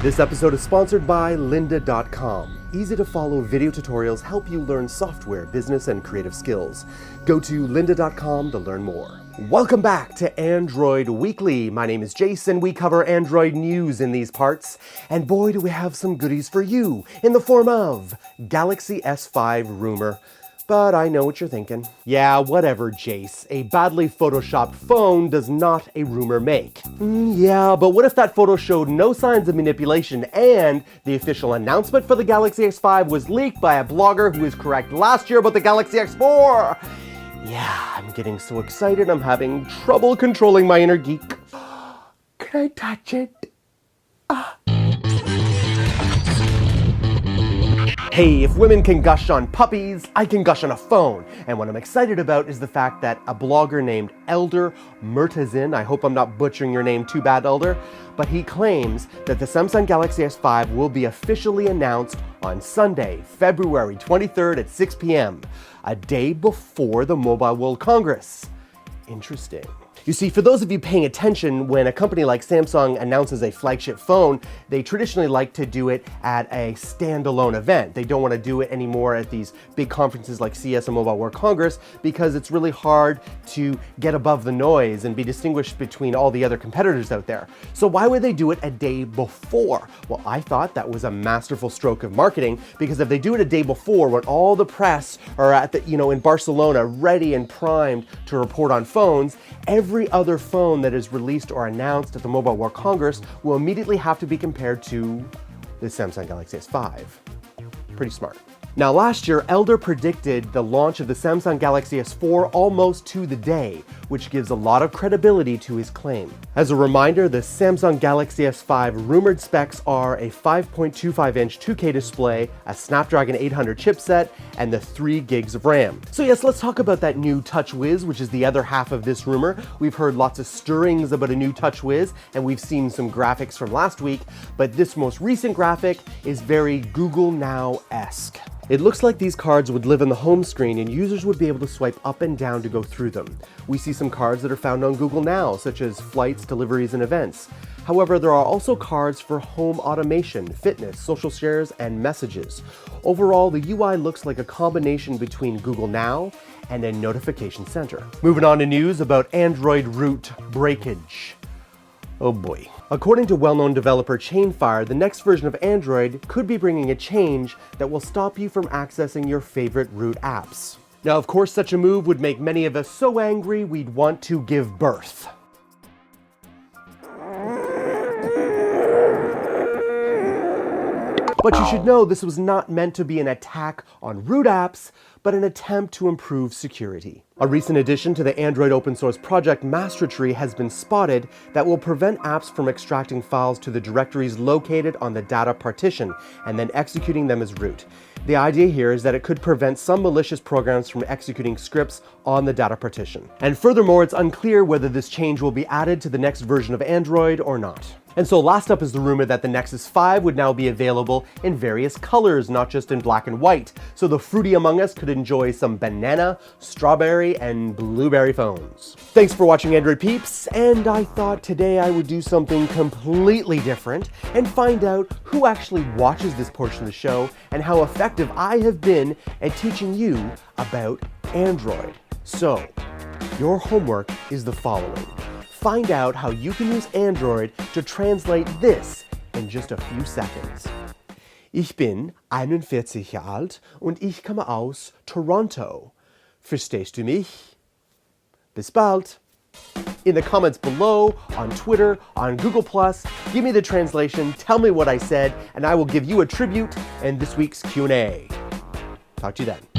This episode is sponsored by lynda.com. Easy to follow video tutorials help you learn software, business, and creative skills. Go to lynda.com to learn more. Welcome back to Android Weekly. My name is Jayce and we cover Android news in these parts. And boy, do we have some goodies for you in the form of Galaxy S5 rumor. But I know what you're thinking. Yeah, whatever, Jayce. A badly photoshopped phone does not a rumor make. Yeah, but what if that photo showed no signs of manipulation and the official announcement for the Galaxy S5 was leaked by a blogger who was correct last year about the Galaxy S4? Yeah, I'm getting so excited I'm having trouble controlling my inner geek. Can I touch it? Hey, if women can gush on puppies, I can gush on a phone. And what I'm excited about is the fact that a blogger named Elder Murtazin, I hope I'm not butchering your name too bad, Elder, but he claims that the Samsung Galaxy S5 will be officially announced on Sunday, February 23rd at 6 p.m., a day before the Mobile World Congress. Interesting. You see, for those of you paying attention, when a company like Samsung announces a flagship phone, they traditionally like to do it at a standalone event. They don't want to do it anymore at these big conferences like CES and Mobile World Congress because it's really hard to get above the noise and be distinguished between all the other competitors out there. So why would they do it a day before? Well, I thought that was a masterful stroke of marketing, because if they do it a day before when all the press are at the, in Barcelona ready and primed to report on phones, every other phone that is released or announced at the Mobile World Congress will immediately have to be compared to the Samsung Galaxy S5. Pretty smart. Now, last year, Elder predicted the launch of the Samsung Galaxy S4 almost to the day, which gives a lot of credibility to his claim. As a reminder, the Samsung Galaxy S5 rumored specs are a 5.25-inch 2K display, a Snapdragon 800 chipset, and the 3 gigs of RAM. So yes, let's talk about that new TouchWiz, which is the other half of this rumor. We've heard lots of stirrings about a new TouchWiz, and we've seen some graphics from last week, but this most recent graphic is very Google Now-esque. It looks like these cards would live on the home screen and users would be able to swipe up and down to go through them. We see some cards that are found on Google Now, such as flights, deliveries, and events. However, there are also cards for home automation, fitness, social shares, and messages. Overall, the UI looks like a combination between Google Now and a notification center. Moving on to news about Android root breakage. Oh boy. According to well-known developer Chainfire, the next version of Android could be bringing a change that will stop you from accessing your favorite root apps. Now, of course, such a move would make many of us so angry we'd want to give birth. But you should know this was not meant to be an attack on root apps, but an attempt to improve security. A recent addition to the Android open source project Master Tree has been spotted that will prevent apps from extracting files to the directories located on the data partition and then executing them as root. The idea here is that it could prevent some malicious programs from executing scripts on the data partition. And furthermore, it's unclear whether this change will be added to the next version of Android or not. And so last up is the rumor that the Nexus 5 would now be available in various colors, not just in black and white, so the fruity among us could enjoy some banana, strawberry, and blueberry phones. Thanks for watching, Android peeps, and I thought today I would do something completely different and find out who actually watches this portion of the show and how effective I have been at teaching you about Android. So, your homework is the following. Find out how you can use Android to translate this in just a few seconds. Ich bin 41 Jahre alt und ich komme aus Toronto. Verstehst du mich? Bis bald. In the comments below, on Twitter, on Google+, give me the translation, tell me what I said, and I will give you a tribute in this week's Q&A. Talk to you then.